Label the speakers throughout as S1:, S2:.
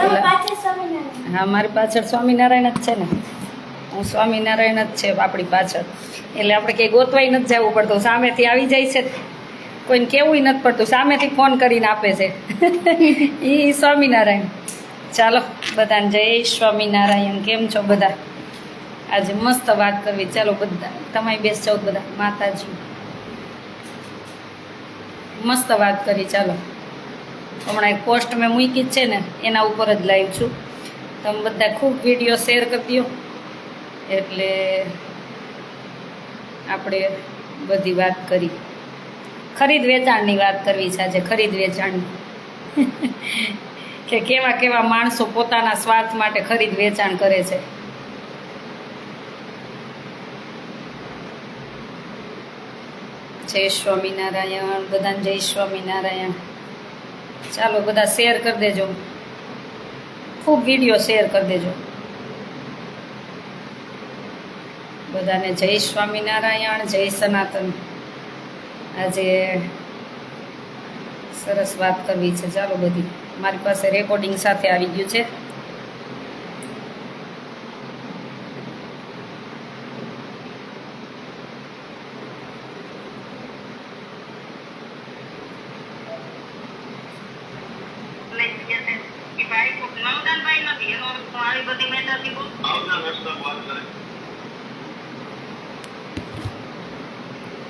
S1: હા, મારી પાછળ સ્વામિનારાયણ જ છે ને. હું સ્વામિનારાયણ જ છે આપણી પાછળ. એટલે આપણે કંઈ ગોતવાય નથી જવું પડતું, સામેથી આવી જાય છે. કોઈને કહેવું નથી પડતું, સામેથી ફોન કરીને આપે છે. એ સ્વામિનારાયણ. ચાલો બધાને જય સ્વામિનારાયણ. કેમ છો બધા? આજે મસ્ત વાત કરવી. ચાલો બધા તમે બેસ જાઓ બધા. માતાજી મસ્ત વાત કરી. ચાલો હમણાં એક પોસ્ટ મેં મૂકી જ છે ને, એના ઉપર જ લાઈવ છું. તમે બધા ખૂબ વિડીયો શેર કરી દો, એટલે આપણે બધી વાત કરી. ખરીદ વેચાણની વાત કરવી છે આજે. ખરીદ વેચાણની કે કેવા કેવા માણસો પોતાના સ્વાર્થ માટે ખરીદ વેચાણ કરે છે. જય સ્વામિનારાયણ. બધાને જય સ્વામિનારાયણ. ચાલો બધા શેર કરી દેજો, ખૂબ વિડીયો શેર કરી દેજો. બધાને જય સ્વામિનારાયણ, જય સનાતન. આજે સરસ વાત કરવી છે. ચાલો બધી મારી પાસે રેકોર્ડિંગ સાથે આવી ગયું છે.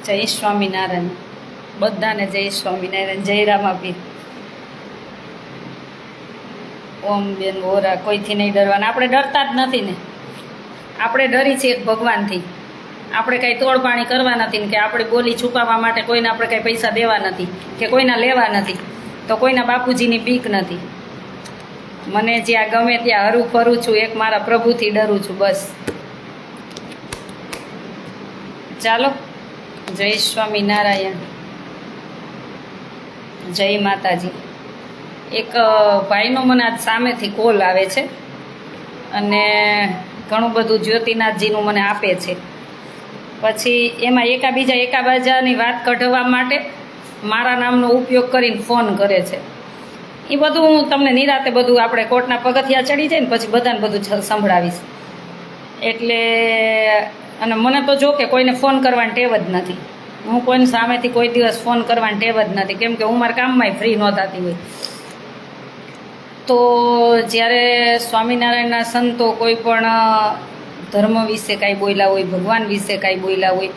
S1: જય સ્વામિનારાયણ. બધાને જય સ્વામિનારાયણ. જય રામાપીર. ઓમ બેન ઓરા. કોઈથી નહીં ડરવાના. આપણે ડરતા જ નથી ને. આપણે ડરી છીએ ભગવાનથી. આપણે કાંઈ તોડપાણી કરવા નથી ને કે આપણે બોલી છુપાવવા માટે કોઈને આપણે કાંઈ પૈસા દેવા નથી કે કોઈના લેવા નથી, તો કોઈના બાપુજીની બીક નથી. મને જ્યાં ગમે ત્યાં હરું ફરું છું, એક મારા પ્રભુથી ડરું છું, બસ. ચાલો જય સ્વામિનારાયણ. જય માતાજી. એક ભાઈનો મને આજ સામેથી કોલ આવે છે અને ઘણું બધું જ્યોતિનાથજીનું મને આપે છે. પછી એમાં એકાબીજાની વાત કઢવા માટે મારા નામનો ઉપયોગ કરીને ફોન કરે છે. એ બધું હું તમને નિરાતે બધું આપણે કોર્ટના પગથિયા ચડી જાય ને પછી બધાને બધું સંભળાવીશ. એટલે અને મને તો જો કે કોઈને ફોન કરવાની ટેવ જ નથી. હું કોઈને સામેથી કોઈ દિવસ ફોન કરવાની ટેવ જ નથી, કેમ કે હું મારા કામમાંય ફ્રી ન થતી હોય. તો જ્યારે સ્વામિનારાયણના સંતો કોઈ પણ ધર્મ વિશે કાંઈ બોલ્યા હોય, ભગવાન વિશે કાંઈ બોલ્યા હોય,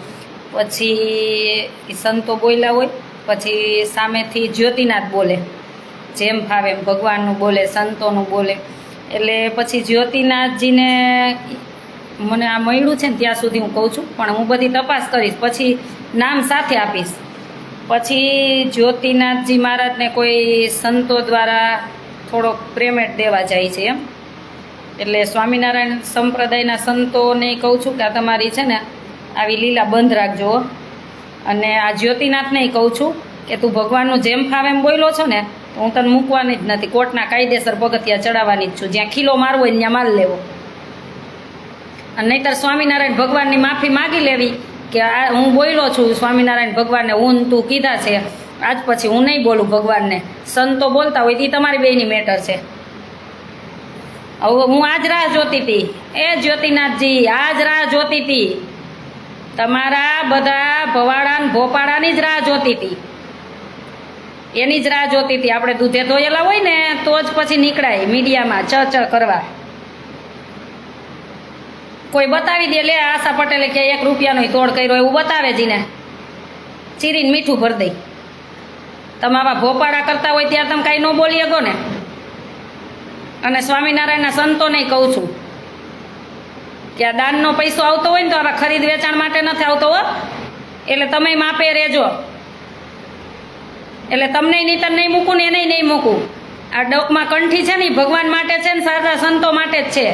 S1: પછી એ સંતો બોલ્યા હોય, પછી સામેથી જ્યોતિનાથ બોલે, જેમ ફાવે એમ ભગવાનનું બોલે, સંતોનું બોલે. એટલે પછી જ્યોતિનાથજીને મને આ મળ્યું છે ને ત્યાં સુધી હું કહું છું, પણ હું બધી તપાસ કરીશ પછી નામ સાથે આપીશ. પછી જ્યોતિનાથજી મહારાજને કોઈ સંતો દ્વારા થોડોક પ્રેમેટ દેવા જાય છે એમ. એટલે સ્વામિનારાયણ સંપ્રદાયના સંતોને કહું છું કે આ તમારી છે ને આવી લીલા બંધ રાખજો. અને આ જ્યોતિનાથને કહું છું કે તું ભગવાનનું જેમ ફાવે એમ બોલ્યો છો ને, હું તને મૂકવાની જ નથી. કોર્ટના કાયદેસર પગથિયા ચડાવવાની જ છું. જ્યાં ખીલો મારવો હોય ત્યાં માલ લેવો. અને નહીંતર સ્વામિનારાયણ ભગવાનની માફી માગી લેવી કે આ હું બોલ્યો છું સ્વામિનારાયણ ભગવાનને, હું તું કીધા છે, આજ પછી હું નહીં બોલું ભગવાનને. સંતો બોલતા હોય એ તમારી બેયની મેટર છે. હવે હું આજ રાહ જોતી હતી, એ જ્યોતિનાથજી આજ રાહ જોતી હતી, તમારા બધા ભવાડા ને ભોપાડાની જ રાહ જોતી હતી, એની જ રાહ જોતી હતી. આપણે દૂધે ધોયેલા હોય ને તો જ પછી નીકળાય મીડિયામાં ચ કરવા. કોઈ બતાવી દે, લે આશા પટેલે કે 1 રૂપિયાનો તોડ કર્યો એવું બતાવે જ ને, ચીરીને મીઠું ભરી દઈ. તમે આવા ભોપાડા કરતા હોય ત્યાં તમે કાંઈ ન બોલી શકો ને. અને સ્વામિનારાયણના સંતોને કહું છું કે આ દાનનો પૈસો આવતો હોય ને તો આવા ખરીદ વેચાણ માટે નથી આવતો હો. એટલે તમે માપે રહેજો. એટલે તમને નીતર નહીં મૂકું ને એને નહીં મૂકું. આ ડોકમાં કંઠી છે ને ભગવાન માટે છે ને સાચા સંતો માટે જ છે.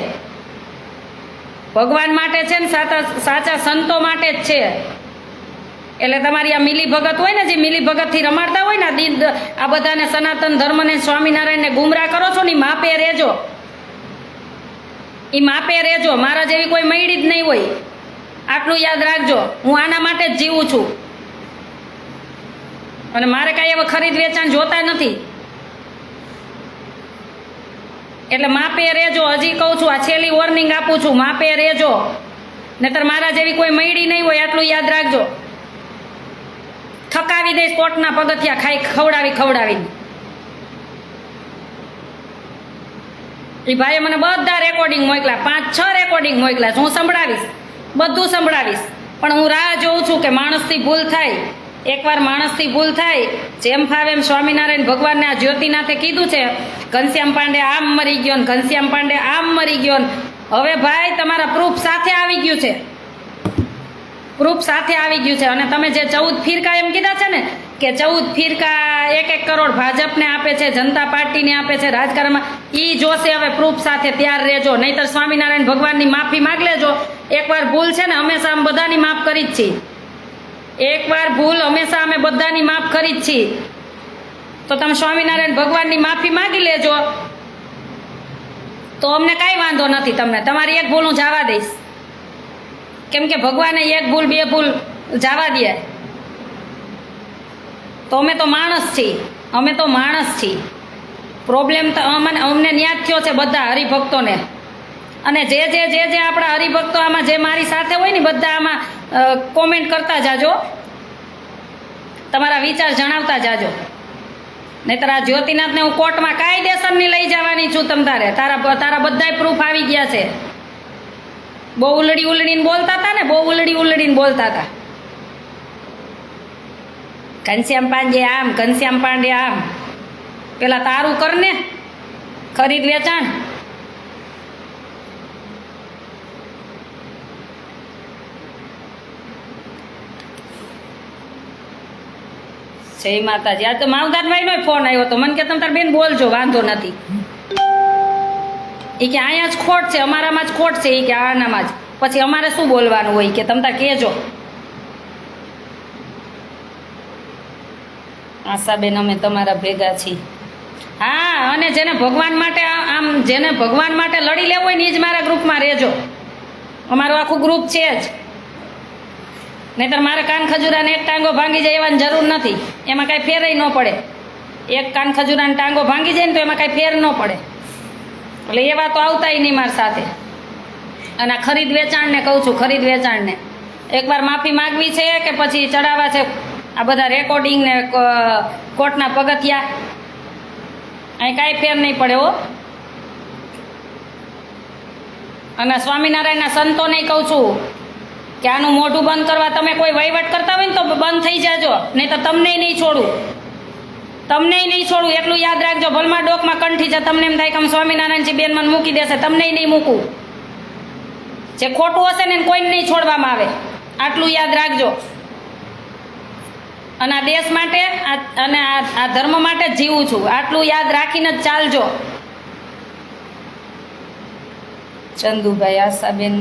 S1: ભગવાન માટે છે ને સાચા સંતો માટે જ છે. એટલે તમારી આ મિલી ભગત હોય ને, જે મિલી ભગતથી રમાડતા હોય ને આ બધાને સનાતન ધર્મને સ્વામિનારાયણને ગુમરાહ કરો છો ને, માપે રહેજો. એ માપે રહેજો. મારા જેવી કોઈ મયડી જ નહીં હોય, આટલું યાદ રાખજો. હું આના માટે જ જીવું છું અને મારે કાંઈ હવે ખરીદ વેચાણ જોતા નથી. એટલે માપે રહેજો. હજી કહું છું, આ છેલ્લી વોર્નિંગ આપું છું, માપે રહેજો, નહીતર મારા જેવી કોઈ મયડી નહીં હોય, આટલું યાદ રાખજો. થકાવી દઈશ કોટના પગથિયા ખાઈ ખવડાવીને. એ ભાઈએ મને બધા રેકોર્ડિંગ મોકલ્યા, 5-6 રેકોર્ડિંગ મોકલ્યા. હું સંભળાવીશ, બધું સંભળાવીશ, પણ હું રાહ જોઉં છું કે માણસથી ભૂલ થાય. એકવાર માણસથી ભૂલ થાય, જેમ ફાવે એમ સ્વામિનારાયણ ભગવાનને આ જ્યોતિનાથે કીધું છે, ઘનશ્યામ પાંડે આમ મરી ગયો ને ઘનશ્યામ પાંડે આમ મરી ગયો ને. હવે ભાઈ તમારા પ્રૂફ સાથે આવી ગયું છે, પ્રૂફ સાથે આવી ગયું છે. અને તમે જે 14 ફિરકા એમ કીધા છે ને, કે 14 ફિરકા 1-1 કરોડ ભાજપને આપે છે, જનતા પાર્ટીને આપે છે રાજકારણમાં, એ જોશે હવે પ્રૂફ સાથે. તૈયાર રહેજો, નહીતર સ્વામિનારાયણ ભગવાનની માફી માગ લેજો. એકવાર ભૂલ છે ને હંમેશા અમે બધાની માફ કરી જ છીએ. એકવાર ભૂલ હંમેશા અમે બધાની માફ કરી જ છીએ. તો તમે સ્વામિનારાયણ ભગવાનની માફી માગી લેજો, તો અમને કાંઈ વાંધો નથી. તમને તમારી એક ભૂલ હું જવા દઈશ, કેમ કે ભગવાને 1 ભૂલ 2 ભૂલ જવા દે. તો અમે તો માણસ છીએ, અમે તો માણસ છીએ. પ્રોબ્લેમ તો અમને ન્યાજ થયો છે બધા હરિભક્તોને. અને જે આપણા હરિભક્તો આમાં જે મારી સાથે હોય ને, બધા આમાં કોમેન્ટ કરતા જાજો, તમારા વિચાર જણાવતા જાજો. નહીતર આ જ્યોતિનાથને હું કોર્ટમાં કાયદેસરની લઈ જવાની છું. તારા બધાય પ્રૂફ આવી ગયા છે. બહુ ઉલડીને બોલતા હતા ને, બહુ ઉલડીને બોલતા હતા. ઘનશ્યામ પાંડે આમ, ઘનશ્યામ પાંડે આમ. પેલા તારું કરને, ખરીદ વેચાણ. જય માતાજી. આ તો માવદાનભાઈ નો ફોન આવ્યો તો મને કે તમે તાર બેન બોલજો, વાંધો નથી. એ કે અહીંયા જ ખોટ છે, અમારામાં જ ખોટ છે. એ કે આનામાં જ. પછી અમારે શું બોલવાનું હોય, કે તમે તાર કહેજો. આશાબેન અમે તમારા ભેગા છીએ. હા, અને જેને ભગવાન માટે જેને ભગવાન માટે લડી લેવું હોય ને, એ જ મારા ગ્રુપમાં રહેજો. અમારું આખું ગ્રુપ છે જ. નહીતર મારે કાન ખજૂરાને એક ટાંગો ભાંગી જાય એવાની જરૂર નથી. એમાં કાંઈ ફેરય ન પડે. એક કાન ખજૂરાને ટાંગો ભાંગી જાય ને તો એમાં કાંઈ ફેર ન પડે. એટલે એવા તો આવતાય નહીં મારી સાથે. અને આ ખરીદ વેચાણને કહું છું, ખરીદ વેચાણને એકવાર માફી માગવી છે કે પછી ચડાવવા છે આ બધા રેકોર્ડિંગ ને કોર્ટના પગથિયા? અહીં કાંઈ ફેર નહીં પડે હો. અને સ્વામિનારાયણના સંતોને કહું છું કે આનું મોઢું બંધ કરવા તમે કોઈ વહીવટ કરતા હોય ને તો બંધ થઈ જાજો, નહીં તો તમને નહીં છોડું, તમને નહીં છોડું. એટલું યાદ રાખજો. ભલમાં ડોકમાં કંઠી છે, તમને એમ થાય કે સ્વામિનારાયણજી બેન મને મૂકી દેશે, તમને નહીં મૂકું. જે ખોટું હશે ને કોઈને નહીં છોડવામાં આવે, આટલું યાદ રાખજો. અને આ દેશ માટે અને આ ધર્મ માટે જ જીવું છું, આટલું યાદ રાખીને જ ચાલજો. ચંદુભાઈ, આશાબેન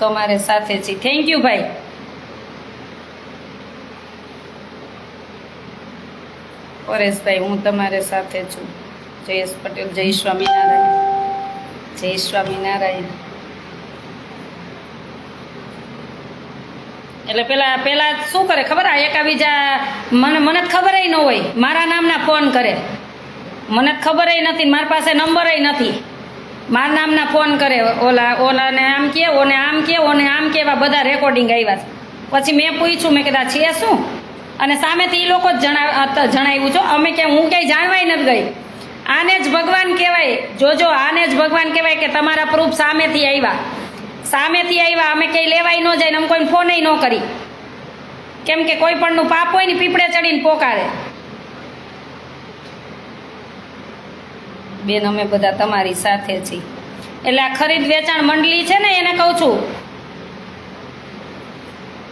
S1: તમારે સાથે છીએ. થેન્ક યુ ભાઈ. પરેશભાઈ, હું તમારે સાથે છું. જયેશ પટેલ, જય સ્વામિનારાયણ, જય સ્વામિનારાયણ. એટલે પેલા શું કરે ખબર? આ એકાબીજા મને જ ખબર ન હોય, મારા નામના ફોન કરે, મને જ ખબર નથી, મારી પાસે નંબર નથી. મારા નામના ફોન કરે, ઓલાને આમ કે, ઓને આમ કે, ઓને આમ કે, એવા બધા રેકોર્ડિંગ આવ્યા છે. પછી મેં પૂછ્યું, મેં કીધા છે શું? અને સામેથી એ લોકો જ જણાવ્યું છે. અમે કે હું ક્યાંય જાણવાય નથી ગઈ. આને જ ભગવાન કહેવાય. જોજો, આને જ ભગવાન કહેવાય કે તમારા પ્રૂફ સામેથી આવ્યા, સામેથી આવ્યા. અમે ક્યાંય લેવાય ન જાય ને અમે કોઈને ફોન ન કરી. કેમ કે કોઈ પણનું પાપ હોય ને પીપળે ચડીને પોકારે. બેન, અમે બધા તમારી સાથે છીએ. એટલે આ ખરીદ વેચાણ મંડળી છે ને, એને કહું છું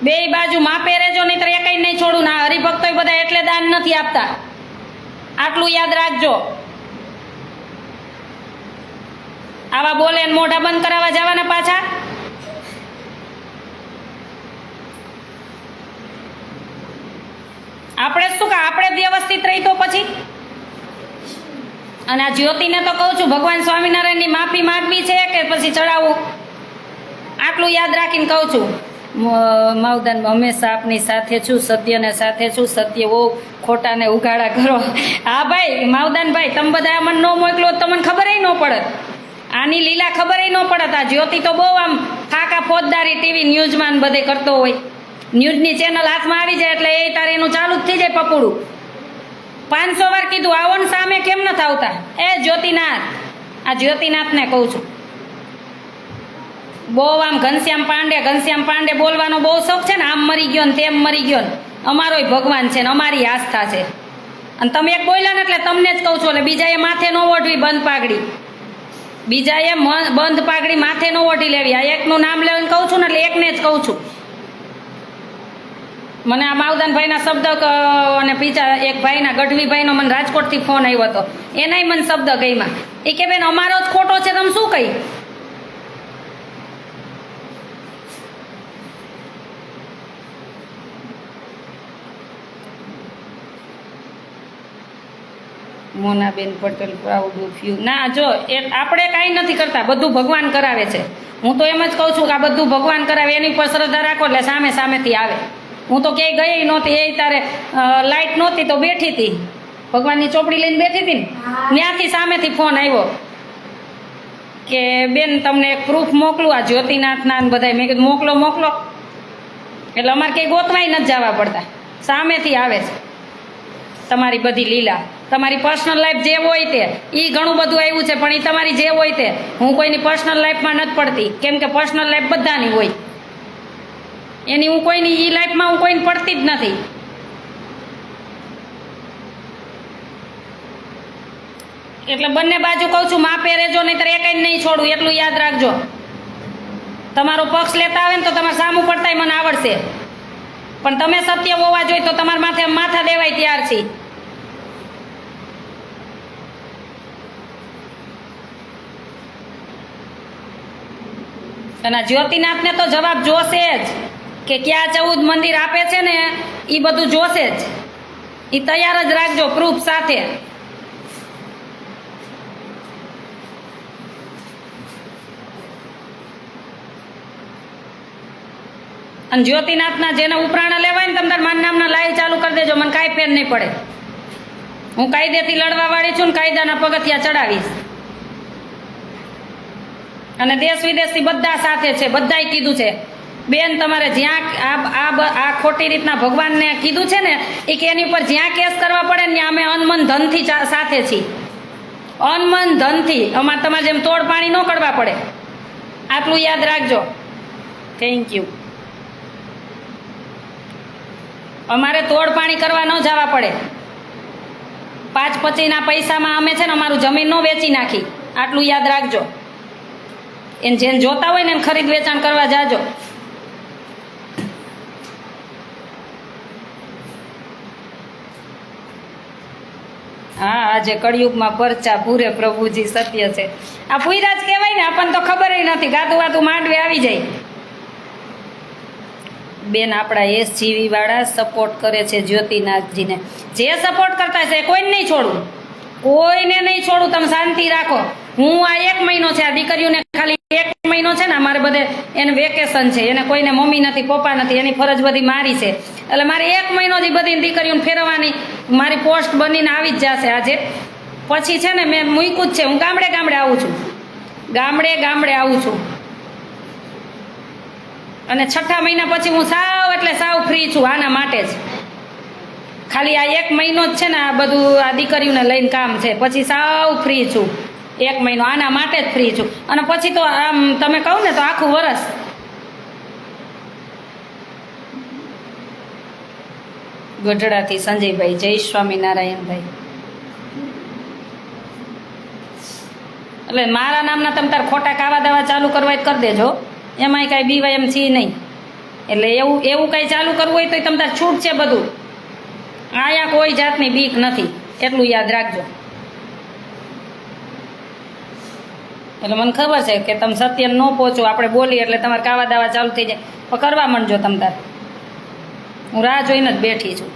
S1: બે બાજુ માપે રહેજો, નહીં તો એકઈ નહીં છોડું. ના, હરિભક્તો બધા એટલે દાન નથી આપતા, આટલું યાદ રાખજો. આવા બોલે મોઢા બંધ કરાવવા જવાના પાછા. આપણે શું કા, આપણે વ્યવસ્થિત રહી તો પછી. અને આ જ્યોતિને તો કહું છું, ભગવાન સ્વામિનારાયણની માફી માગવી છે કે પછી ચડાવવું, આટલું યાદ રાખીને કહું છું. માવદાન, હંમેશા આપની સાથે છું, સત્યને સાથે છું. સત્ય બહુ ખોટાને ઉઘાડા કરો. હા ભાઈ માવદાનભાઈ, તમે બધા મને ન મોકલો તમને ખબર ન પડે. પડત, આની લીલા ખબર ન પડત. આ જ્યોતિ તો બહુ આમ ફાકા ફોજદારી ટીવી ન્યૂઝમાં બધે કરતો હોય. ન્યૂઝની ચેનલ હાથમાં આવી જાય એટલે એ તારે એનું ચાલુ જ થઈ જાય પપુડું. 500 વાર કીધું આવો ને સામે કેમ નથી આવતા? એ જ્યોતિનાથ, આ જ્યોતિનાથને કહું છું, બહુ આમ ઘનશ્યામ પાંડે બોલવાનો બહુ શોખ છે ને, આમ મરી ગયો ને તેમ મરી ગયો ને, અમારોય ભગવાન છે ને અમારી આસ્થા છે. અને તમે એક બોલ્યા ને એટલે તમને જ કહું છું. એટલે બીજાએ માથે ન ઓઢવી બંધ પાઘડી, બીજાએ બંધ પાઘડી માથે ન ઓઢી લેવી. આ એકનું નામ લઈને કહું છું ને એટલે એકને જ કહું છું. મને આ માવદાનભાઈના શબ્દ અને બીજા એક ભાઈના ગઢવીભાઈનો મને રાજકોટથી ફોન આવ્યો હતો, એનાય મને શબ્દ ગઈમાં. એ કે બેન અમારો જ ખોટો છે, તમે શું કહી? Monaben Patel proud of you. ના, જો એ આપણે કાંઈ નથી કરતા, બધું ભગવાન કરાવે છે. હું તો એમ જ કહું છું કે આ બધું ભગવાન કરાવે, એની પર શ્રદ્ધા રાખો એટલે સામેથી આવે. હું તો ક્યાંય ગઈ નહોતી, એ તારે લાઇટ નહોતી તો બેઠી હતી, ભગવાનની ચોપડી લઈને બેઠી હતી ને, ત્યાંથી સામેથી ફોન આવ્યો કે બેન તમને એક પ્રૂફ મોકલું આ જ્યોતિનાથના ને બધાય. મેં કીધું મોકલો. એટલે અમારે કંઈ ગોતવાય નથી જવા પડતા, સામેથી આવે છે તમારી બધી લીલા. તમારી પર્સનલ લાઈફ જે હોય તે એ ઘણું બધું આવ્યું છે, પણ એ તમારી જે હોય તે. હું કોઈની પર્સનલ લાઈફમાં નથી પડતી, કેમ કે પર્સનલ લાઈફ બધાની હોય, એની હું કોઈની એ લાઈફમાં હું કોઈને પડતી જ નથી. એટલે બંને બાજુ કહું છું, માપે રહેજો, નહીંતર એકાઈ નહીં છોડું, એટલું યાદ રાખજો. તમારો પક્ષ લેતા આવે ને તો તમારે સામું પડતાય મને આવડશે, પણ તમે સત્ય હોવા જોઈએ તો તમારા માથે માથા દેવાય તૈયાર છે. અને જ્યોતિનાથને તો જવાબ જોશે જ કે ક્યાં 14 મંદિર આપે છે ને, એ બધું જોશે જ. એ તૈયાર જ રાખજો પ્રૂફ સાથે. અને જ્યોતિનાથના જેને ઉપરાણા લેવાય ને, તમે તાર મારા નામના લાઈવ ચાલુ કરી દેજો, મને કાંઈ ફેર નહીં પડે. હું કાયદેથી લડવા વાળી છું ને કાયદાના પગથિયા ચડાવીશ. અને દેશ વિદેશથી બધા સાથે છે, બધાએ કીધું છે બેન તમારે જ્યાં આ ખોટી રીતના ભગવાનને કીધું છે ને, એ કે એની ઉપર જ્યાં કેસ કરવા પડે ને અમે અનમન ધનથી સાથે છીએ, અનમન ધનથી. અમારે તમારે જેમ તોડ પાણી ન કરવા પડે, આટલું યાદ રાખજો. Thank you. અમારે તોડ પાણી કરવા ન જવા પડે. 5-25ના પૈસામાં અમે છે ને અમારું જમીન ન વેચી નાખી, આટલું યાદ રાખજો. એને જેને જોતા હોય ને એને ખરીદ વેચાણ કરવા જાજો. હા, આજે કળિયુગમાં પરચા પૂરે પ્રભુજી સત્ય છે. આ પૂરા જ કહેવાય ને, આપણને તો ખબર નથી, ગાતું વાતું માંડવે આવી જાય. બેન આપણા SGV વાળા સપોર્ટ કરે છે જ્યોતિનાથજીને. જે સપોર્ટ કરતા છે કોઈને નહીં છોડું, કોઈને નહીં છોડું. તમે શાંતિ રાખો. હું આ 1 મહિનો છે, આ દીકરીઓને ખાલી 1 મહિનો છે ને, મારે બધે એને વેકેશન છે, એને કોઈને મમ્મી નથી પપ્પા નથી, એની ફરજ બધી મારી છે. એટલે મારે 1 મહિનો જ બધી દીકરીઓને ફેરવવાની મારી પોસ્ટ બનીને આવી જ જશે આજે. પછી છે ને મેં મૂક્યું જ છે, હું ગામડે આવું છું, ગામડે આવું છું. અને 6ઠા મહિના પછી હું સાવ ફ્રી છું આના માટે જ. ખાલી આ 1 મહિનો જ છે ને આ બધું આ દીકરીઓને લઈને કામ છે, પછી સાવ ફ્રી છું. 1 મહિનો આના માટે જ ફ્રી છું. અને પછી તો આમ તમે કહો ને તો આખું વરસ. ગઢડાથી સંજયભાઈ, જય સ્વામિનારાયણભાઈ. એટલે મારા નામના તમે તાર ખોટા કાવા દાવા ચાલુ કરવા જ કરી દેજો, એમાંય કાંઈ બીવાય એમ છે નહીં. એટલે એવું કાંઈ ચાલુ કરવું હોય તો તમે તાર છૂટ છે બધું. આયા કોઈ જાતની બીક નથી, એટલું યાદ રાખજો. એટલે મને ખબર છે કે તમે સત્ય ન પહોંચો, આપણે બોલીએ એટલે તમારે કાવા દાવા ચાલુ થઈ જાય, પણ કરવા માંડજો તમ તાર. હું રાહ જોઈને જ બેઠી છું.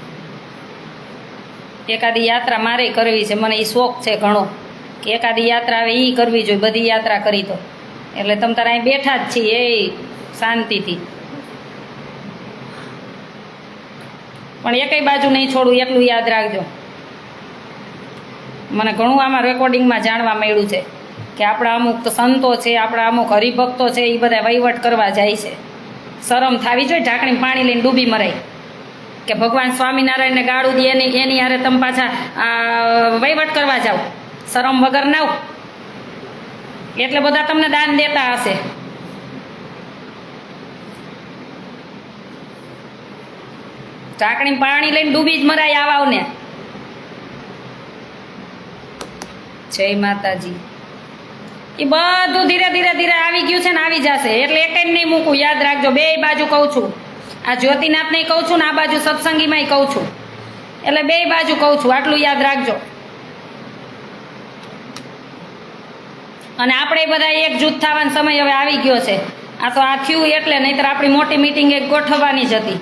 S1: એકાદી યાત્રા મારે કરવી છે, મને એ શોખ છે ઘણો કે એકાદી યાત્રા આવે એ કરવી જોઈએ. બધી યાત્રા કરી તો એટલે તમે તારે અહીં બેઠા જ છીએ એ શાંતિથી. પણ એકેય બાજુ નહીં છોડું, એટલું યાદ રાખજો. મને ઘણું આમાં રેકોર્ડિંગમાં જાણવા મળ્યું છે કે આપણા અમુક તો સંતો છે, આપણા અમુક હરિભક્તો છે, એ બધા વહીવટ કરવા જાય છે. શરમ થાવી જોઈએ, ઢાંકણી પાણી લઈને ડૂબી મરાય કે ભગવાન સ્વામિનારાયણને ગાળું દે એની હારે તમે પાછા વહીવટ કરવા જાઓ, શરમ વગર નાવ. એટલે બધા તમને દાન દેતા હશે. ઢાંકણી પાણી લઈને ડૂબી જ મરાય આવાઓને. જય માતાજી. એ બધું ધીરે ધીરે ધીરે આવી ગયું છે ને આવી જશે. એટલે એક જ નહીં મૂકું, યાદ રાખજો. બે બાજુ કહું છું, આ જ્યોતિનાથને કહું છું ને આ બાજુ સત્સંગીમાંય કહું છું. એટલે બે બાજુ કહું છું, આટલું યાદ રાખજો. અને આપણે બધા એક જૂથ થવાનો સમય હવે આવી ગયો છે. આ તો આ થયું એટલે, નહીંતર આપણી મોટી મિટિંગ એક ગોઠવવાની જ હતી.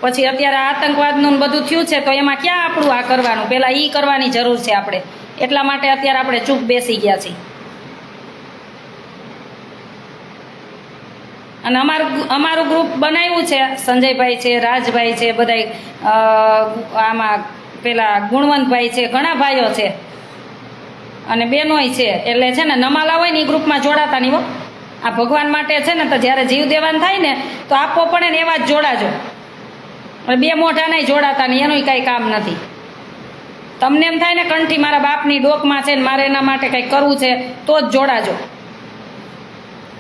S1: પછી અત્યારે આતંકવાદનું બધું થયું છે તો એમાં ક્યાં આપણું આ કરવાનું, પહેલાં એ કરવાની જરૂર છે આપણે. એટલા માટે અત્યારે આપણે ચૂપ બેસી ગયા છીએ. અને અમારું ગ્રુપ બનાવ્યું છે, સંજયભાઈ છે, રાજભાઈ છે, બધા આમાં પેલા ગુણવંતભાઈ છે, ઘણા ભાઈઓ છે અને બહેનોય છે. એટલે છે ને નમાલા હોય ને એ ગ્રુપમાં જોડાતા નહીં હો. આ ભગવાન માટે છે ને, તો જ્યારે જીવ દેવાન થાય ને તો આપવો પડે ને એવા જ જોડાજો. બે મોઢા નહીં જોડાતા નહીં, એનું કાંઈ કામ નથી. તમને એમ થાય ને કંઠી મારા બાપની ડોકમાં છે ને મારે એના માટે કંઈક કરવું છે તો જ જોડાજો.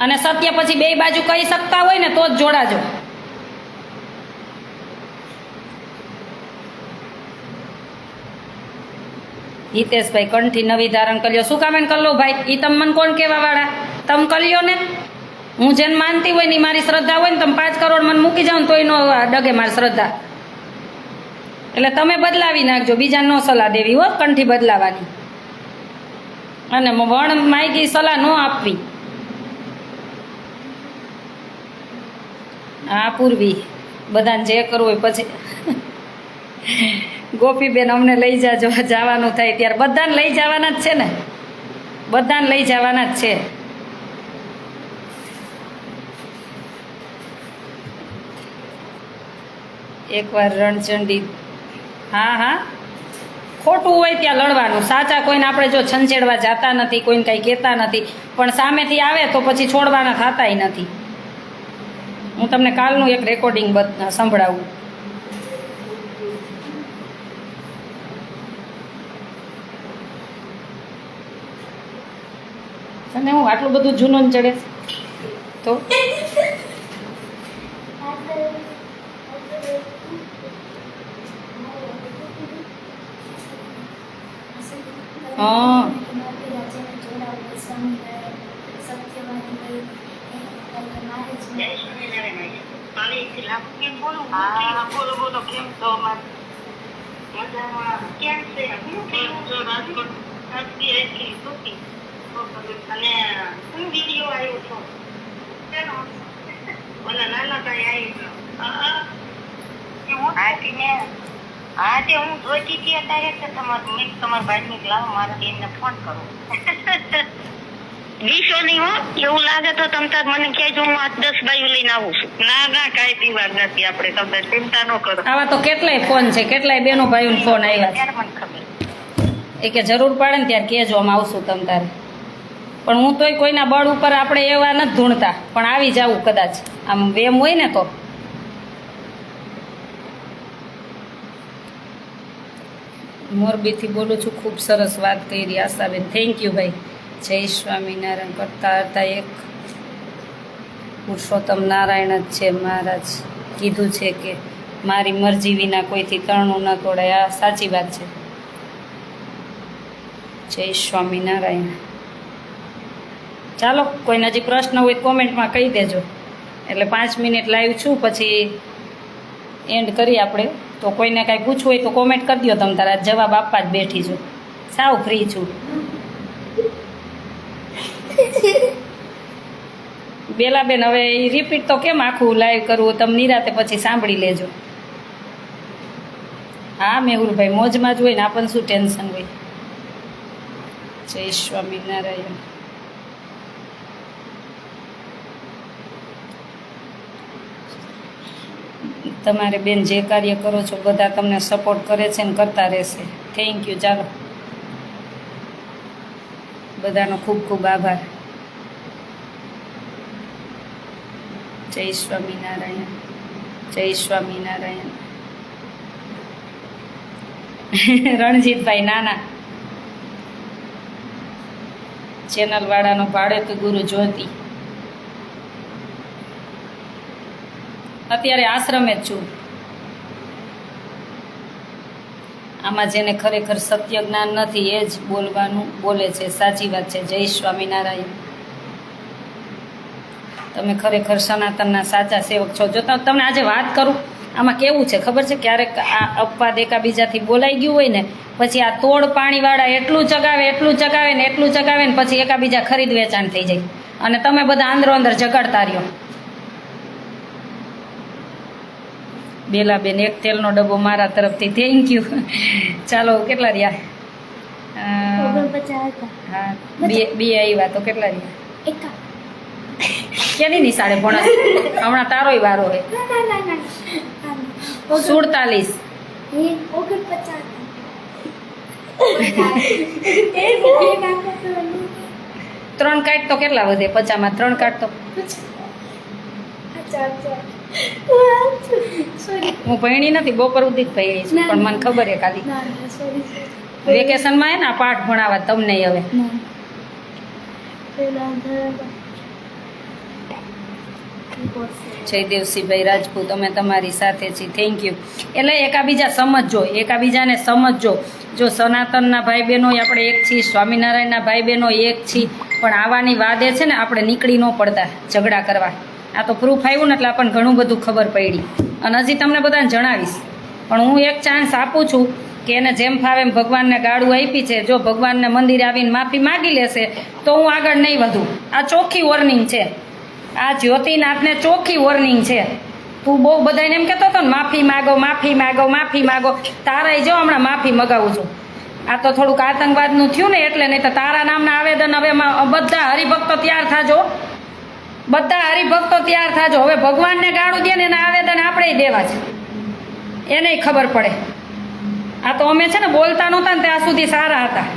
S1: અને સત્ય પછી બે બાજુ કહી શકતા હોય ને તો જ જોડાજો. હિતેશભાઈ કંઠી નવી ધારણ કર્યો. શું કામ એને કરલો ભાઈ? એ તમે મને કોણ કહેવા વાળા? તમે કર્યો ને. હું જેને માનતી હોય ને મારી શ્રદ્ધા હોય ને તમે 5 કરોડ મને મૂકી જાઓ ને તોય નો ડગે મારી શ્રદ્ધા. એટલે તમે બદલાવી નાખજો, બીજા નો સલાહ દેવી હો, કંઠી બદલાવાની. અને વણ માયકી સલાહ ન આપવી. હા પૂર્વી, બધાને જે કરવું હોય પછી ગોપીબેન અમને લઈ જાજો, જવાનું થાય ત્યારે બધાને લઈ જવાના જ છે ને, બધાને લઈ જવાના જ છે. એકવાર રણચંડી. હા હા, ખોટું હોય ત્યાં લડવાનું. સાચા કોઈને આપણે જો છંછેડવા જતા નથી, કોઈને કંઈ કહેતા નથી, પણ સામેથી આવે તો પછી છોડવાના થતાય નથી. હું તમને કાલનું એક રેકોર્ડિંગ સંભળાવું. અને હું આટલું બધું જૂનું ચડે તો હા
S2: બોલો કેમ છો? કેમ છે? અને હું વિડીયો આવ્યો છો ઓલા નાના ભાઈ આવી હા તે હું જોઈતી હતી અત્યારે તમારા ભાઈ લાવો મારા બેનને ફોન કરો. વિશો નહીં હો, એવું લાગે તો તમ તાર મને કહેજો, હું 8-10 બાયું લઈને આવું છું. ના ના કાંઈ પીવા નથી આપણે, તમે ચિંતા ન કરો.
S1: આવા તો કેટલાય ફોન છે, કેટલાય બેનો ભાઈઓને ફોન આવ્યા છે.
S2: મને ખબર
S1: એ કે જરૂર પડે ને ત્યારે કહેજો, આમ આવશું તમ તારે. પણ હું તોય કોઈના બળ ઉપર આપણે એવા નથી ધૂણતા, પણ આવી જાવું કદાચ આમ વેમ હોય ને તો. મોરબીથી બોલું છું. ખૂબ સરસ વાત કરી આશાબેન, થેન્ક યુ ભાઈ. જય સ્વામિનારાયણ. કરતા હતા એક પુરુષોત્તમ નારાયણ જ છે. મહારાજ કીધું છે કે મારી મરજી વિના કોઈથી તરણું ન તોડાય. આ સાચી વાત છે. જય સ્વામિનારાયણ. ચાલો, કોઈને હજી પ્રશ્ન હોય કોમેન્ટમાં કહી દેજો. એટલે 5 મિનિટ લાઈવ છું, પછી એન્ડ કરી આપણે. તો કોઈને કાંઈ પૂછવું હોય તો કોમેન્ટ કરી દો. તમે તારા જવાબ આપવા જ બેઠી છું, સાવ ફ્રી છું. બેલાબેન હવે એ રિપીટ તો કેમ આખું લાઈવ કરવું, તમે નિરાતે પછી સાંભળી લેજો. હા મેહુલભાઈ મોજમાં જ હોય ને, આપણને શું ટેન્શન હોય. જય સ્વામિનારાયણ. તમારે બેન જે કાર્ય કરો છો બધા તમને સપોર્ટ કરે છે ને કરતા રહેશે. Thank you. ચાલો બધાનો ખૂબ ખૂબ આભાર. જય સ્વામિનારાયણ, જય સ્વામિનારાયણ. રણજીતભાઈ નાના ચેનલ વાળાનો ભાડેતું ગુરુ જ્યોતિ. અત્યારે આશ્રમે જ છું. આમાં જેને ખરેખર સત્ય જ્ઞાન નથી એ જ બોલવાનું બોલે છે. સાચી વાત છે. જય સ્વામિનારાયણ. તમે ખરેખર સનાતનના સાચા સેવક છો. જો તમને આજે વાત કરું, આમાં કેવું છે ખબર છે, ક્યારેક આ અપવાદ એકાબીજાથી બોલાઈ ગયું હોય ને, પછી આ તોડ પાણીવાળા એટલું ચગાવે ને પછી એકાબીજા ખરીદ વેચાણ થઈ જાય અને તમે બધા અંદરો અંદર જગાડતા રહ્યો. બેલાબેન એક તેલનો ડબ્બો મારા તરફથી, થેન્ક યુ. ચાલો કેટલા રહ્યા? હા, બે આવ્યા તો કેટલા રહ્યા? કેની નિશાળે ભણસ? હમણાં તારોય વારો હોય. 47. ત્રણ કાઢ તો કેટલા વધે? 50માં 3 કાઢ તો હું ભણી નથી, બપોર સુધી જ ભણી છું, પણ મને ખબર છે ખાલી વેકેશનમાં એના પાઠ ભણાવવા તમને. હવે જયદેવસિંહભાઈ રાજપૂત, અમે તમારી સાથે છીએ, થેન્ક યુ. એટલે એકાબીજાને સમજજો. જો સનાતનના ભાઈ બહેનો આપણે એક છીએ, સ્વામિનારાયણના ભાઈ બહેનો એક છીએ, પણ આવાની વાદે છે ને આપણે નીકળી ન પડતા ઝઘડા કરવા. આ તો પ્રૂફ આવ્યું ને એટલે આપણને ઘણું બધું ખબર પડી, અને હજી તમને બધાને જણાવીશ. પણ હું એક ચાન્સ આપું છું કે એને જેમ ફાવે એમ ભગવાનને ગાળું આપી છે. જો ભગવાનને મંદિરે આવીને માફી માગી લેશે તો હું આગળ નહીં વધું. આ ચોખ્ખી વોર્નિંગ છે. આ જ્યોતિનાથને ચોખ્ખી વોર્નિંગ છે. તું બહુ બધાને એમ કહેતો હતો ને માફી માગો. તારાય જો હમણાં માફી મગાવું છું. આ તો થોડુંક આતંકવાદનું થયું ને એટલે, નહીં તો તારા નામના આવેદન હવે બધા હરિભક્તો તૈયાર થાજો. હવે ભગવાનને ગાળું દે ને એના આવેદન આપણે દેવા છે, એને ખબર પડે. આ તો અમે છે ને બોલતા નહોતા ને ત્યાં સુધી સારા હતા,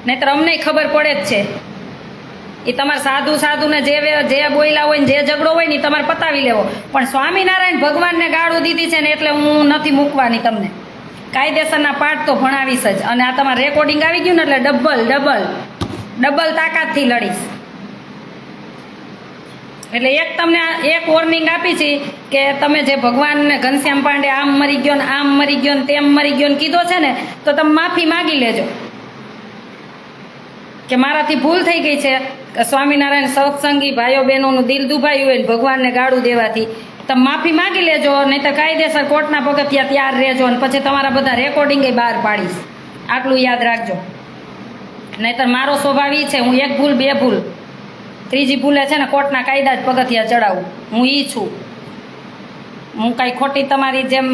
S1: નહીંતર અમને ખબર પડે જ છે. એ તમારે સાધુને જે બોલ્યા હોય ને જે ઝઘડો હોય ને તમારે પતાવી લેવો. પણ સ્વામિનારાયણ ભગવાનને ગાળું દીધી છે ને એટલે હું નથી મૂકવાની તમને. કાયદેસરના પાઠ તો ભણાવીશ જ. અને આ તમારે રેકોર્ડિંગ આવી ગયું ને એટલે ડબલ તાકાતથી લડીશ. એટલે તમને એક વોર્નિંગ આપી છે કે તમે જે ભગવાનને ઘનશ્યામ પાંડે આમ મરી ગયો ને તેમ મરી ગયો ને કીધો છે ને, તો તમે માફી માગી લેજો કે મારાથી ભૂલ થઈ ગઈ છે. સ્વામિનારાયણ સત્સંગી ભાઈઓ બહેનોનું દિલ દુભાયું હોય ને ભગવાનને ગાળું દેવાથી, તમે માફી માગી લેજો. નહીં તો કાયદેસર કોર્ટના પગથિયા તૈયાર રહેજો અને પછી તમારા બધા રેકોર્ડિંગ બહાર પાડીશ. આટલું યાદ રાખજો. નહીંતર મારો સ્વભાવ છે, હું એક ભૂલ બે ભૂલ, ત્રીજી ભૂલે છે ને કોર્ટના કાયદા જ પગથિયા ચડાવું. હું છું. હું કાંઈ ખોટી તમારી જેમ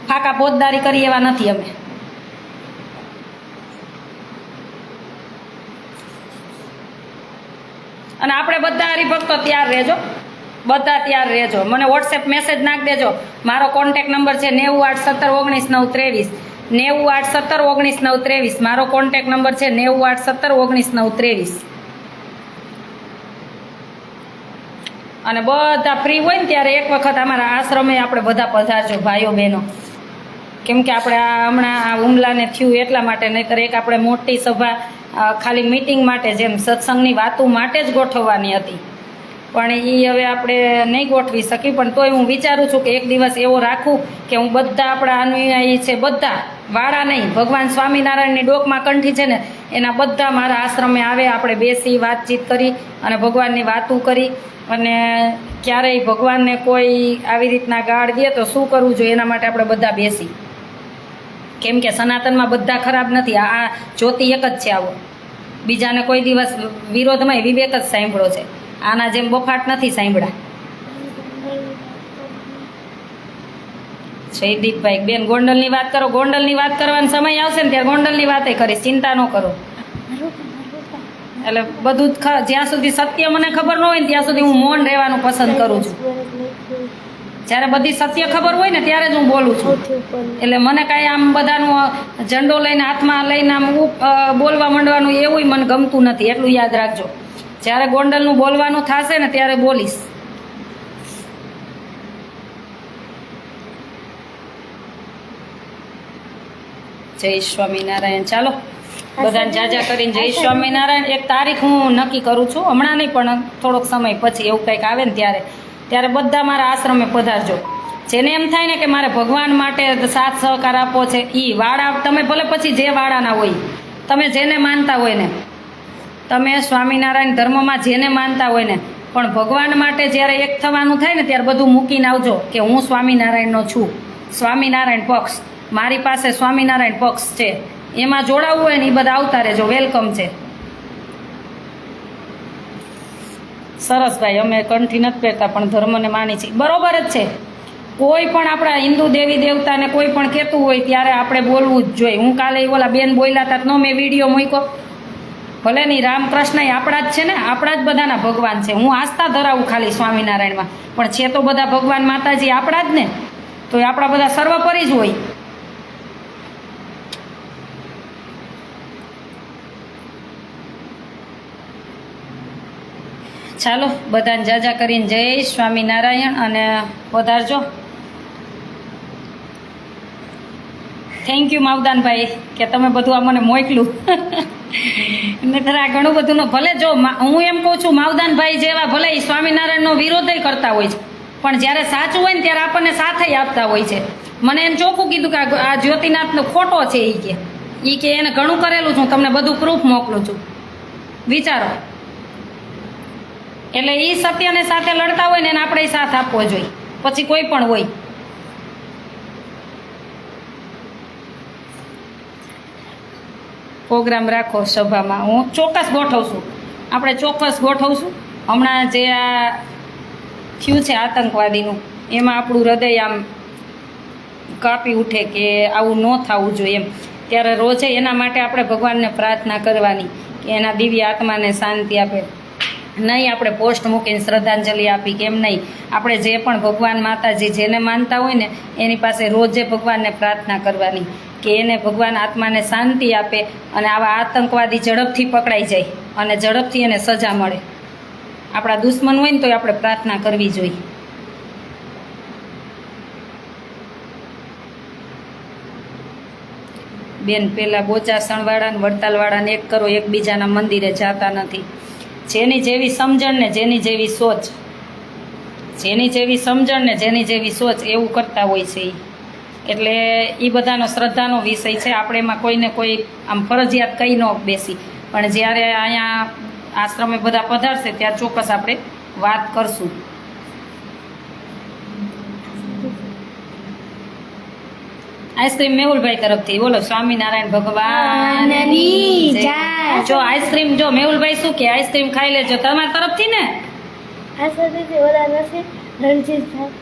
S1: ફાકા પોતદારી કરી એવા નથી અમે. અને આપણે બધા હરિભક્તો તૈયાર રહેજો. મને વોટ્સએપ મેસેજ નાખી દેજો. મારો કોન્ટેક નંબર છે 981719 93923. મારો કોન્ટેક નંબર છે 981719 અને બધા ફ્રી હોય ને ત્યારે એક વખત અમારા આશ્રમે આપણે બધા પધારજો ભાઈઓ બહેનો. કેમ કે આપણે હમણાં આ હુમલાને થયું એટલા માટે, નહીંતર એક આપણે મોટી સભા ખાલી મીટિંગ માટે, જેમ સત્સંગની વાતો માટે જ ગોઠવવાની હતી, પણ એ હવે આપણે નહીં ગોઠવી શકી. પણ તોય હું વિચારું છું કે એક દિવસ એવો રાખું કે હું બધા આપણા અનુયાયી છે, બધા વાળા નહીં, ભગવાન સ્વામિનારાયણની ડોકમાં કંઠી છે ને એના બધા મારા આશ્રમે આવે, આપણે બેસી વાતચીત કરી અને ભગવાનની વાતો કરી. અને ક્યારેય ભગવાનને કોઈ આવી રીતના ગાળ દે તો શું કરવું જોઈએ એના માટે આપણે બધા બેસી. કેમ કે સનાતનમાં બધા ખરાબ નથી. આ જ્યોતિ એક જ છે. આવો બીજાને કોઈ દિવસ વિરોધમાં વિવેક જ સાંભળ્યો છે. આના જેમ બફાટ નથી સાંભળ્યા. જયદીપભાઈ બેન ગોંડલની વાત કરો. ગોંડલની વાત કરવાનો સમય આવશે ને ત્યારે ગોંડલની વાતે કરીશ, ચિંતા ન કરો. એટલે બધું જ જ્યાં સુધી સત્ય મને ખબર ન હોય ને ત્યાં સુધી હું મૌન રહેવાનું પસંદ કરું છું. જ્યારે બધી સત્ય ખબર હોય ને ત્યારે જ હું બોલું છું.
S3: સૌથી ઉપર
S1: એટલે મને કાંઈ આમ બધાનું ઝંડો લઈને હાથમાં લઈને આમ બોલવા માંડવાનું એવું મને ગમતું નથી. એટલું યાદ રાખજો. જ્યારે ગોંડલનું બોલવાનું થશે ને ત્યારે બોલીશ. જય સ્વામિનારાયણ. ચાલો બધાને જાજા કરીને જય સ્વામિનારાયણ. એક તારીખ હું નક્કી કરું છું, હમણાં નહીં પણ થોડોક સમય પછી એવું કંઈક આવે ને ત્યારે બધા મારા આશ્રમે પધારજો. જેને એમ થાય ને કે મારે ભગવાન માટે સાથ સહકાર આપવો છે, એ વાળા તમે ભલે પછી જે વાળાના હોય, તમે જેને માનતા હોય ને, તમે સ્વામિનારાયણ ધર્મમાં જેને માનતા હોય ને, પણ ભગવાન માટે જ્યારે એક થવાનું થાય ને ત્યારે બધું મૂકીને આવજો કે હું સ્વામિનારાયણનો છું. સ્વામિનારાયણ પક્ષ, મારી પાસે સ્વામિનારાયણ પક્ષ છે, એમાં જોડાવવું હોય ને એ બધા આવતા રહેજો. વેલકમ છે. સરસ ભાઈ, અમે કંઠી નથી પહેરતા પણ ધર્મને માની છીએ. બરોબર જ છે. કોઈ પણ આપણા હિન્દુ દેવી દેવતાને કોઈ પણ કહેતું હોય ત્યારે આપણે બોલવું જ જોઈએ. હું કાલે ઓલા બેન બોલ્યા હતા તો મેં વિડીયો મૂક્યો. ભલે નહીં, રામકૃષ્ણ આપણા જ છે ને, આપણા જ બધાના ભગવાન છે. હું આસ્થા ધરાવું ખાલી સ્વામિનારાયણમાં, પણ છે તો બધા ભગવાન માતાજી આપણા જ ને, તો એ આપણા બધા સર્વોપરી જ હોય. ચાલો બધાને જાજા કરીને જય સ્વામિનારાયણ અને પધારજો. થેન્ક યુ માવદાનભાઈ કે તમે બધું આ મને મોકલ્યું. નહીંતર આ ઘણું બધું ભલે જો હું એમ કહું છું, માવદાનભાઈ જેવા ભલે એ સ્વામિનારાયણનો વિરોધ કરતા હોય છે, પણ જ્યારે સાચું હોય ને ત્યારે આપણને સાથે આપતા હોય છે. મને એમ ચોખ્ખું કીધું કે આ જ્યોતિનાથનો ખોટો છે. એ કે એને ઘણું કરેલું છું, તમને બધું પ્રૂફ મોકલું છું. વિચારો. એટલે એ સત્યને સાથે લડતા હોય ને એને આપણે સાથ આપવો જોઈએ, પછી કોઈ પણ હોય. પ્રોગ્રામ રાખો સભામાં, હું ચોક્કસ ગોઠવશું. આપણે ચોક્કસ ગોઠવશું. હમણાં જે આ થયું છે આતંકવાદીનું, એમાં આપણું હૃદય આમ કાપી ઉઠે કે આવું ન થવું જોઈએ એમ. ત્યારે રોજે એના માટે આપણે ભગવાનને પ્રાર્થના કરવાની કે એના દિવ્ય આત્માને શાંતિ આપે. નહીં આપણે પોસ્ટ મૂકીને શ્રદ્ધાંજલિ આપી કેમ નહીં, આપણે જે પણ ભગવાન માતાજી જેને માનતા હોય ને એની પાસે રોજે ભગવાનને પ્રાર્થના કરવાની કે એને ભગવાન આત્માને શાંતિ આપે અને આવા આતંકવાદી ઝડપથી પકડાઈ જાય અને ઝડપથી એને સજા મળે. આપણા દુશ્મન હોય ને તો આપણે પ્રાર્થના કરવી જોઈએ. બેન પહેલાં બોચાસણવાળા ને વડતાલવાળાને એક કરો, એકબીજાના મંદિરે જાતા નથી. જેની જેવી સમજણ ને જેની જેવી સોચ, જેની જેવી સમજણ ને જેની જેવી સોચ એવું કરતા હોય છે. એટલે એ બધાનો શ્રદ્ધાનો વિષય છે. આપણે એમાં કોઈને કોઈ આમ ફરજિયાત કંઈ ન બેસી, પણ જ્યારે અહીંયા આશ્રમે બધા પધારશે ત્યારે ચોક્કસ આપણે વાત કરશું. આઈસ્ક્રીમ મેહુલભાઈ તરફથી બોલો સ્વામિનારાયણ ભગવાનની જય. જો આઈસ્ક્રીમ, જો મેહુલભાઈ શું કે આઈસ્ક્રીમ ખાઈ લેજો તમારા તરફથી ને.
S3: આ સાથે ઓલા નથી રણજીતભાઈ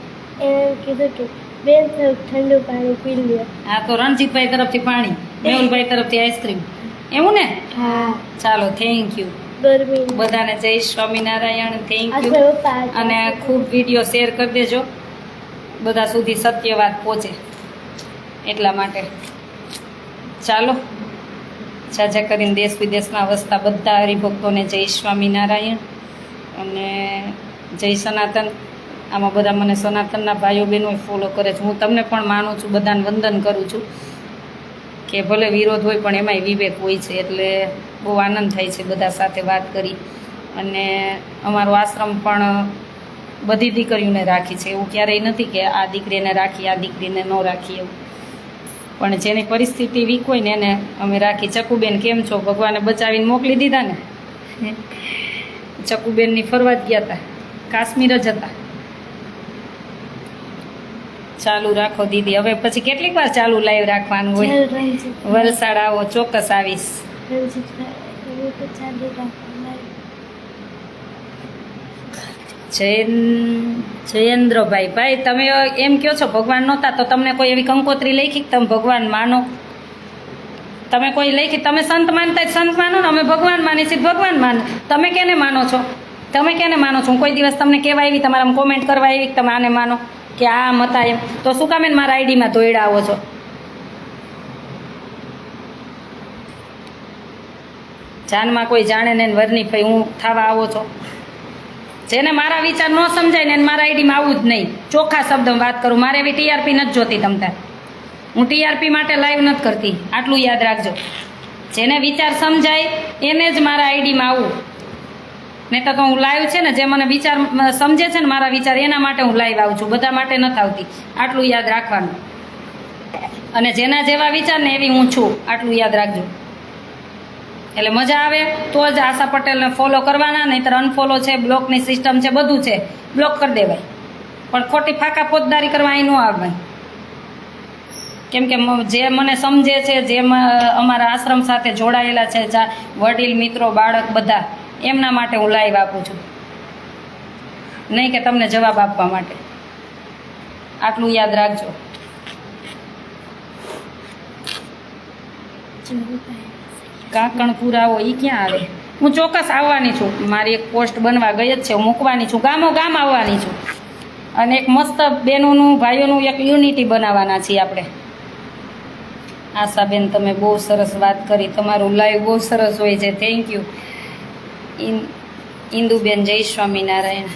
S3: એને કીધું કે બેન થોડુંક ઠંડુ પાણી પી લ્યો.
S1: હા, તો રણજીતભાઈ તરફથી પાણી, મેહુલભાઈ તરફથી આઈસ્ક્રીમ, એવું ને.
S3: હા,
S1: ચાલો, થેન્ક યુ
S3: ગરમી
S1: બધાને. જય સ્વામિનારાયણ. Thank you. અને ખૂબ વિડીયો શેર કરી દેજો, બધા સુધી સત્ય વાત પહોંચે એટલા માટે. ચાલો, જાજા કરીને દેશ વિદેશમાં વસતા બધા હરિભક્તોને જય સ્વામિનારાયણ અને જય સનાતન. આમાં બધા મને સનાતનના ભાઈઓ બહેનો ફોલો કરે છે. હું તમને પણ માનું છું, બધાને વંદન કરું છું કે ભલે વિરોધ હોય પણ એમાંય વિવેક હોય છે. એટલે બહુ આનંદ થાય છે બધા સાથે વાત કરી. અને અમારો આશ્રમ પણ બધી દીકરીઓને રાખી છે. એવું ક્યારેય નથી કે આ દીકરીને રાખી આ દીકરીને ન રાખી એવું, પણ જેની પરિસ્થિતિ વીક હોય ને એને અમે રાખી. ચકુબેન કેમ છો? ભગવાને બચાવીને મોકલી દીધા ને. ચકુબેનની ફરવા જ ગયા હતા, કાશ્મીર જ હતા. ચાલુ રાખો દીદી. હવે પછી કેટલીક વાર ચાલુ લાઈવ રાખવાનું હોય. વલસાડ આવો, ચોક્કસ આવીશ. જયેન્દ્રભાઈ, ભાઈ તમે એમ કહો છો ભગવાન નહોતા તો તમને કોઈ એવી કંકોત્રી લખી તમે ભગવાન માનો? તમે કોઈ લખી? તમે સંત માનતા સંત માનો ને, અમે ભગવાન માની છીએ ભગવાન માનો. તમે કેને માનો છો? તમે કેને માનો છો? હું કોઈ દિવસ તમને કહેવા આવી, તમારા કોમેન્ટ કરવા આવી તમે આને માનો? કે આમ હતા એમ, તો શું કામ એને મારા આઈડીમાં ધોઈડા આવો છો? જાનમાં કોઈ જાણે ને વરની ભાઈ હું થવા આવો છો? જેને મારા વિચાર ન સમજાય ને એને મારા આઈડીમાં આવવું જ નહીં. ચોખ્ખા શબ્દમાં વાત કરું, મારે એવી ટીઆરપી નથી જોતી તમતાર. હું ટીઆરપી માટે લાઈવ નથી કરતી, આટલું યાદ રાખજો. જેને વિચાર સમજાય એને જ મારા આઈડીમાં આવું. નહીં તો હું લાઈવ છે ને, જે મને વિચાર સમજે છે ને મારા વિચાર, એના માટે હું લાઈવ આવું છું, બધા માટે નથી આવતી. આટલું યાદ રાખવાનું. અને જેના જેવા વિચાર ને એવી હું છું, આટલું યાદ રાખજો. એટલે મજા આવે તો જ આશા પટેલને ફોલો કરવાના, નહીંતર અનફોલો છે, બ્લોકની સિસ્ટમ છે, બધું છે, બ્લોક કરી દેવાય. પણ ખોટી ફાંકા ફોજદારી કરવા અહીં ન આવે. કેમ કે જે મને સમજે છે, જે અમારા આશ્રમ સાથે જોડાયેલા છે, વડીલ મિત્રો, બાળક, બધા, એમના માટે હું લાઈવ આપું છું, નહીં કે તમને જવાબ આપવા માટે. આટલું યાદ રાખજો. કાકણપુર આવો એ ક્યાં આવે? હું ચોક્કસ આવવાની છું. મારી એક પોસ્ટ બનવા ગઈ જ છે, હું મૂકવાની છું. ગામો ગામ આવવાની છું. અને એક મસ્ત બહેનોનું, ભાઈઓનું એક યુનિટી બનાવવાના છીએ આપણે. આશાબેન, તમે બહુ સરસ વાત કરી. તમારું લાઈવ બહુ સરસ હોય છે. Thank you. ઇન્દુબેન, જય સ્વામિનારાયણ.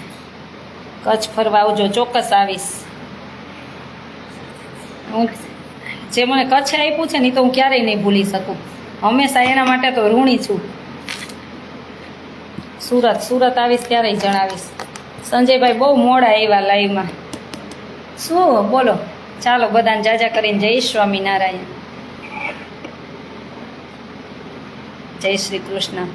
S1: કચ્છ ફરવા આવજો. ચોક્કસ આવીશ. હું જે મને કચ્છ આપ્યું છે ને એ તો હું ક્યારેય નહીં ભૂલી શકું. હંમેશા એના માટે તો ઋણી છું. સુરત આવીશ ત્યારેય જણાવીશ. સંજયભાઈ બહુ મોડા આવ્યા લાઈવમાં. શું બોલો? ચાલો બધાને જાજા કરીને જય સ્વામિનારાયણ. જય શ્રી કૃષ્ણ.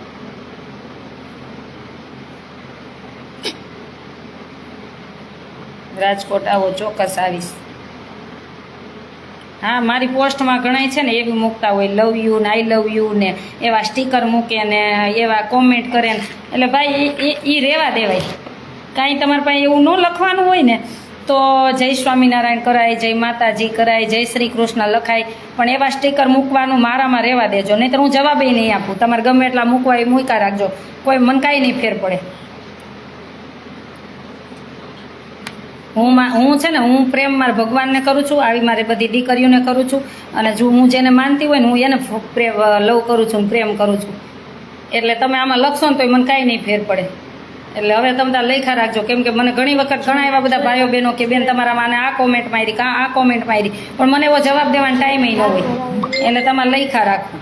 S1: રાજકોટ આવો. ચોક્કસ આવીશ. હા, મારી પોસ્ટમાં ઘણાય છે ને એવી મૂકતા હોય, લવ યુ ને આઈ લવ યુ ને એવા સ્ટીકર મૂકે ને એવા કોમેન્ટ કરે ને, એટલે ભાઈ એ રહેવા દેવાય. કાંઈ તમારી પાસે એવું ન લખવાનું હોય ને તો જય સ્વામિનારાયણ કરાય, જય માતાજી કરાય, જય શ્રી કૃષ્ણ લખાય, પણ એવા સ્ટીકર મૂકવાનું મારામાં રહેવા દેજો, નહીંતર હું જવાબે નહીં આપું. તમારે ગમે એટલા મૂકવા એ મૂકા રાખજો, કોઈ મને કાંઈ નહીં ફેર પડે. હું છે ને, હું પ્રેમ મારા ભગવાનને કરું છું, આવી મારી બધી દીકરીઓને કરું છું, અને જો હું જેને માનતી હોય ને હું એને લવ કરું છું, પ્રેમ કરું છું. એટલે તમે આમાં લખશો ને તો મને કાંઈ નહીં ફેર પડે. એટલે હવે તમે ત્યાં લખ્યા રાખજો. કેમ કે મને ઘણી વખત ઘણા એવા બધા ભાઈઓ બહેનો કે બેન તમારા માને આ કોમેન્ટ મારી, કાં આ કોમેન્ટ મારી, પણ મને એવો જવાબ દેવાનો ટાઈમ ન હોય. એટલે તમારે લખ્યા રાખો.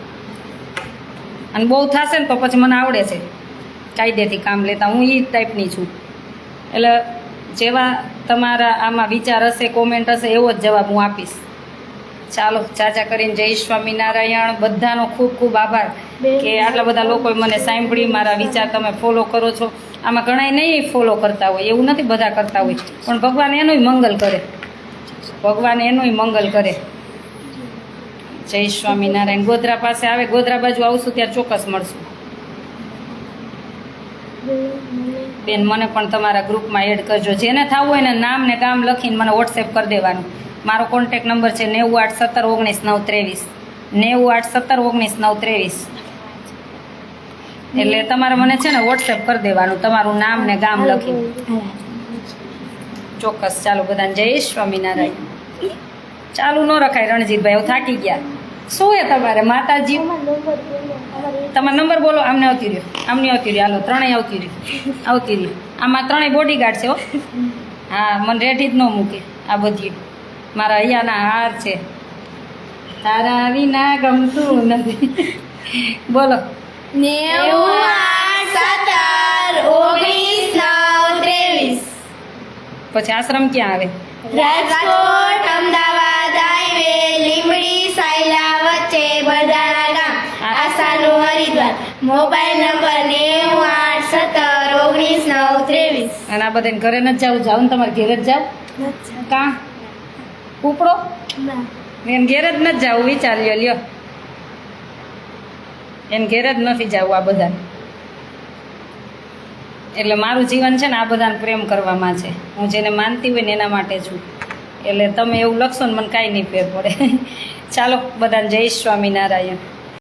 S1: અને બહુ થશે ને તો પછી મને આવડે છે કાયદેથી કામ લેતા, હું એ ટાઈપની છું. એટલે જેવા તમારા આમાં વિચાર હશે, કોમેન્ટ હશે, એવો જ જવાબ હું આપીશ. ચાલો, ચાચા કરીને જય સ્વામિનારાયણ. બધાનો ખૂબ ખૂબ આભાર કે આટલા બધા લોકોએ મને સાંભળી, મારા વિચાર તમે ફોલો કરો છો. આમાં ઘણા નહીં ફોલો કરતા હોય, એવું નથી બધા કરતા હોય, પણ ભગવાન એનોય મંગલ કરે. ભગવાન એનોય મંગલ કરે. જય સ્વામિનારાયણ. ગોધરા પાસે આવે, ગોધરા બાજુ આવશું ત્યાં ચોક્કસ મળશું. બેન, મને પણ તમારા ગ્રુપમાં એડ કરજો. જેને થવું હોય ને નામ ને ગામ લખીને મને વોટ્સએપ કરી દેવાનું. મારો કોન્ટેક નંબર છે 981719 923. એટલે તમારે મને છે ને વોટ્સએપ કરી દેવાનું, તમારું નામ ને ગામ લખીને. ચોક્કસ. ચાલો બધાને જય સ્વામિનારાયણ. ચાલુ ન રખાય રણજીતભાઈ, હું થાકી ગયા. શું હે તમારે માતાજી? તમારો નંબર બોલો. આમને આવતી રહ્યો, આમની આવતી રહ્યો. હાલો, ત્રણેય આવતી રહ્યો. આમાં ત્રણેય બોડીગાર્ડ છે હો. હા, મને રેઠી જ ન મૂકે. આ બધી મારા અહીંયાના હાર છે. તારા વિના ગમતું નથી. બોલો.
S3: 981719
S1: પછી આશ્રમ ક્યાં આવે?
S3: રાજકોટ અમદાવાદ હાઈવે, લીંબડી સાયલા વચ્ચે બધાના ગામ, આશાનું હરિદ્વાર. મોબાઈલ નંબર 981719
S1: અને આ બધાને ઘરે નથી જવું? જાવ ને તમારે ઘેર જ જાવ. કાં ઉપડો એને ઘેર જ નથી જવું. વિચાર લ્યો. એને ઘેર જ નથી જવું આ બધાને. એટલે મારું જીવન છે ને આ બધાને પ્રેમ કરવામાં છે. હું જેને માનતી હોય ને એના માટે છું. એટલે તમે એવું લખશો ને મને કાંઈ નહીં ફેર પડે. ચાલો બધાને જય સ્વામિનારાયણ.